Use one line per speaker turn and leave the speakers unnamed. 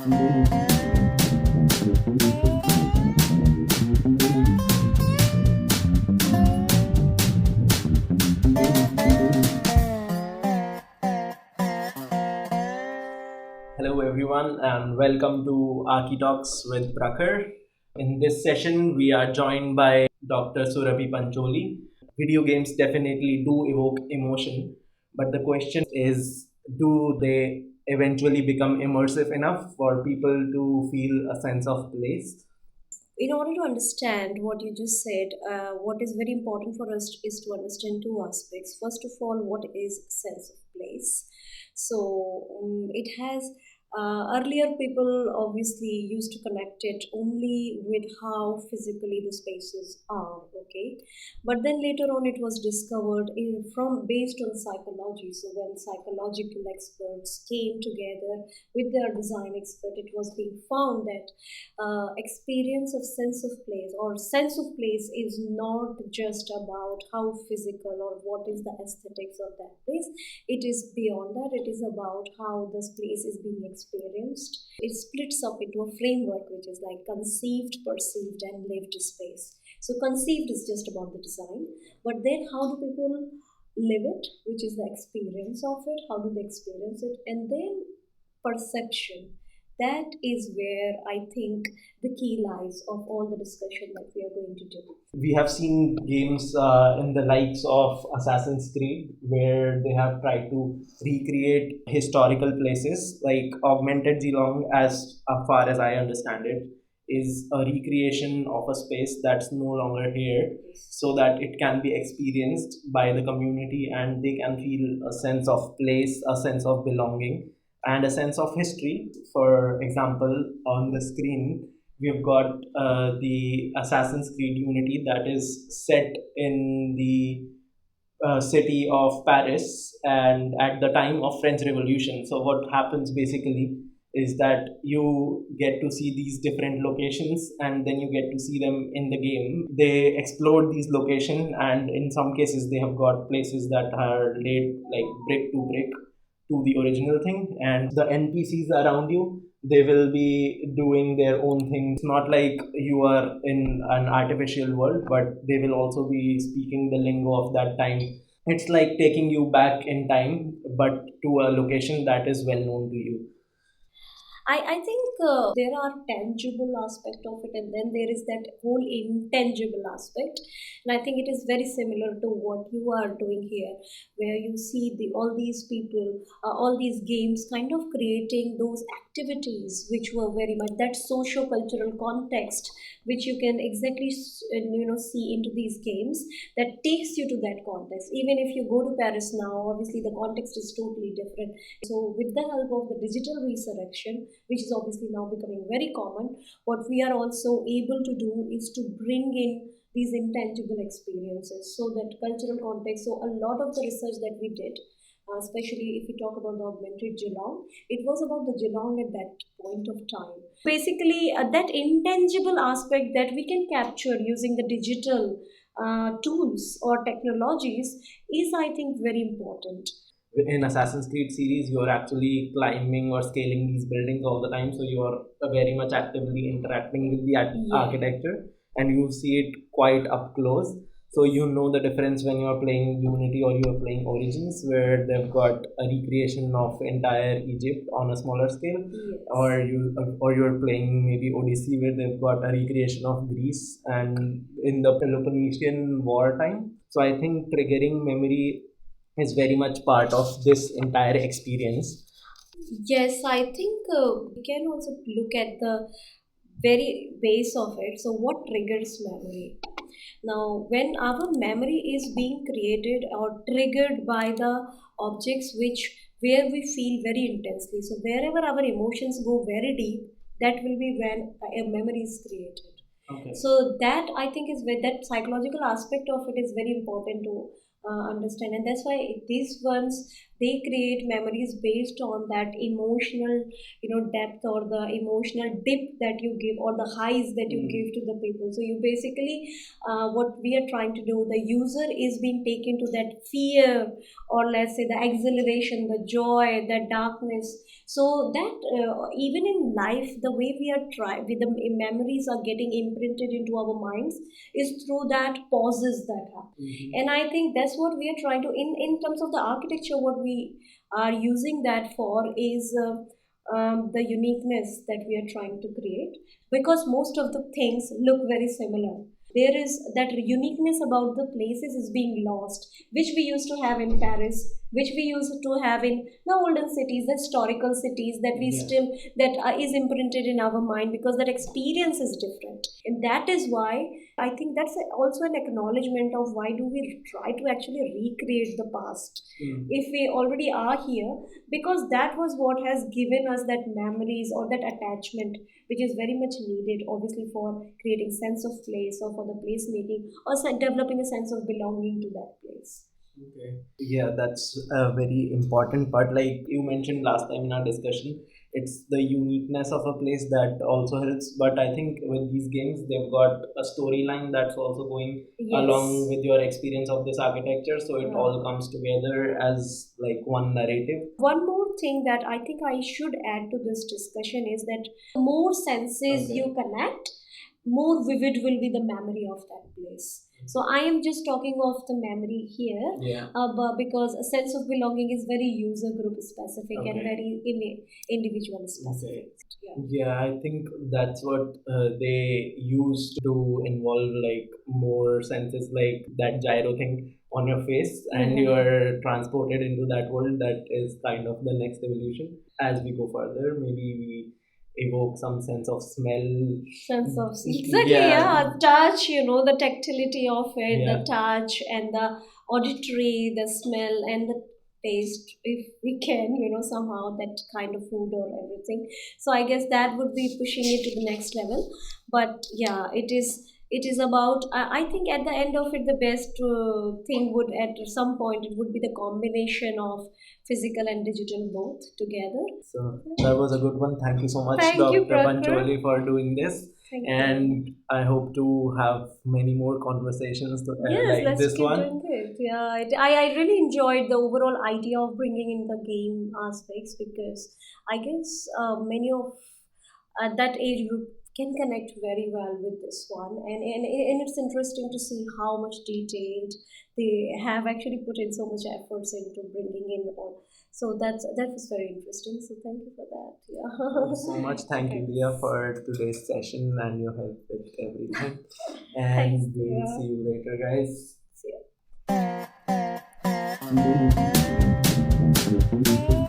Hello, everyone, and welcome to ArchiTalks with Prakhar. In this session, we are joined by Dr. Surabhi Pancholi. Video games definitely do evoke emotion, but the question is, do they eventually become immersive enough for people to feel a sense of place?
In order to understand what you just said, what is very important for us is to understand two aspects. First of all, what is sense of place? So it has earlier people obviously used to connect it only with how physically the spaces are, okay, but then later on it was discovered from based on psychology. So when psychological experts came together with their design expert, it was being found that experience of sense of place or sense of place is not just about how physical or what is the aesthetics of that place. It is beyond that. It is about how this place is being experienced. It splits up into a framework which is like conceived, perceived, and lived space. So conceived is just about the design, but then how do people live it, which is the experience of it, how do they experience it, and then perception. That is where I think the key lies of all the discussion that we are going to do.
We have seen games in the likes of Assassin's Creed where they have tried to recreate historical places like Augmented Geelong, as far as I understand it, is a recreation of a space that's no longer here so that it can be experienced by the community and they can feel a sense of place, a sense of belonging, and a sense of history. For example, on the screen, we've got the Assassin's Creed Unity that is set in the city of Paris and at the time of French Revolution. So what happens basically is that you get to see these different locations and then you get to see them in the game. They explore these locations and in some cases they have got places that are laid like brick to brick to the original thing, and the NPCs around you, they will be doing their own thing. It's not like you are in an artificial world, but they will also be speaking the lingo of that time. It's like taking you back in time, but to a location that is well known to you.
I think there are tangible aspect of it, and then there is that whole intangible aspect. And I think it is very similar to what you are doing here, where you see all these people, all these games, kind of creating those activities which were very much that socio-cultural context, which you can exactly see into these games that takes you to that context. Even if you go to Paris now, obviously the context is totally different. So, with the help of the digital resurrection, which is obviously now becoming very common, what we are also able to do is to bring in these intangible experiences. So, that cultural context, so a lot of the research that we did, especially if we talk about the augmented Geelong, it was about the Geelong at that point of time. Basically, that intangible aspect that we can capture using the digital tools or technologies is, I think, very important.
In Assassin's Creed series, you are actually climbing or scaling these buildings all the time, so you are very much actively interacting with the architecture, and you see it quite up close. So you know the difference when you are playing Unity or you are playing Origins, where they've got a recreation of entire Egypt on a smaller scale, or you're playing maybe Odyssey, where they've got a recreation of Greece and in the Peloponnesian War time. So I think triggering memory is very much part of this entire experience.
Yes, I think we can also look at the very base of it. So, what triggers memory? Now, when our memory is being created or triggered by the objects which where we feel very intensely, so wherever our emotions go very deep, that will be when a memory is created.
Okay.
So that I think is where that psychological aspect of it is very important to understand, and that's why these ones they create memories based on that emotional, depth, or the emotional dip that you give, or the highs that you give to the people. So you basically, what we are trying to do, the user is being taken to that fear, or let's say the exhilaration, the joy, the darkness. So that, even in life, the way we are trying, with the memories are getting imprinted into our minds, is through that pauses that happen. And I think that's what we are trying to, in terms of the architecture, what we are using that for is, the uniqueness that we are trying to create, because most of the things look very similar. There is that uniqueness about the places is being lost, which we used to have in Paris, which we used to have in the olden cities, the historical cities, that we still, that is imprinted in our mind, because that experience is different. And that is why I think that's also an acknowledgement of why do we try to actually recreate the past, if we already are here, because that was what has given us that memories or that attachment, which is very much needed, obviously, for creating sense of place, or for the place making, or developing a sense of belonging to that place.
Okay. Yeah, that's a very important part. Like you mentioned last time in our discussion, it's the uniqueness of a place that also helps. But I think with these games, they've got a storyline that's also going along with your experience of this architecture. So it all comes together as like one narrative.
One more thing that I think I should add to this discussion is that more senses you connect, more vivid will be the memory of that place. So I am just talking of the memory here, but because a sense of belonging is very user group specific and very individual specific.
Yeah, I think that's what they used to involve, like more senses, like that gyro thing on your face, and you are transported into that world. That is kind of the next evolution. As we go further, maybe we evoke some sense of smell,
sense of exactly, touch, the tactility of it, the touch, and the auditory, the smell, and the taste, if we can, somehow, that kind of food or everything. So I guess that would be pushing it to the next level. But yeah, it is about, I think at the end of it, the best thing would, at some point, it would be the combination of physical and digital both together.
So that was a good one. Thank you so much,
Thank you,
Dr.
Prakhar.
Pancholi, for doing this. And I hope to have many more conversations like
let's
this
keep
one.
doing it. Yeah, I really enjoyed the overall idea of bringing in the game aspects, because I guess many of at that age group can connect very well with this one, and it's interesting to see how much detailed they have actually put in so much efforts into bringing in all. So that was very interesting. So thank you for that.
Thank you so much. Thank you, Leah, for today's session and your help with everything. And we'll see you later, guys.
See ya.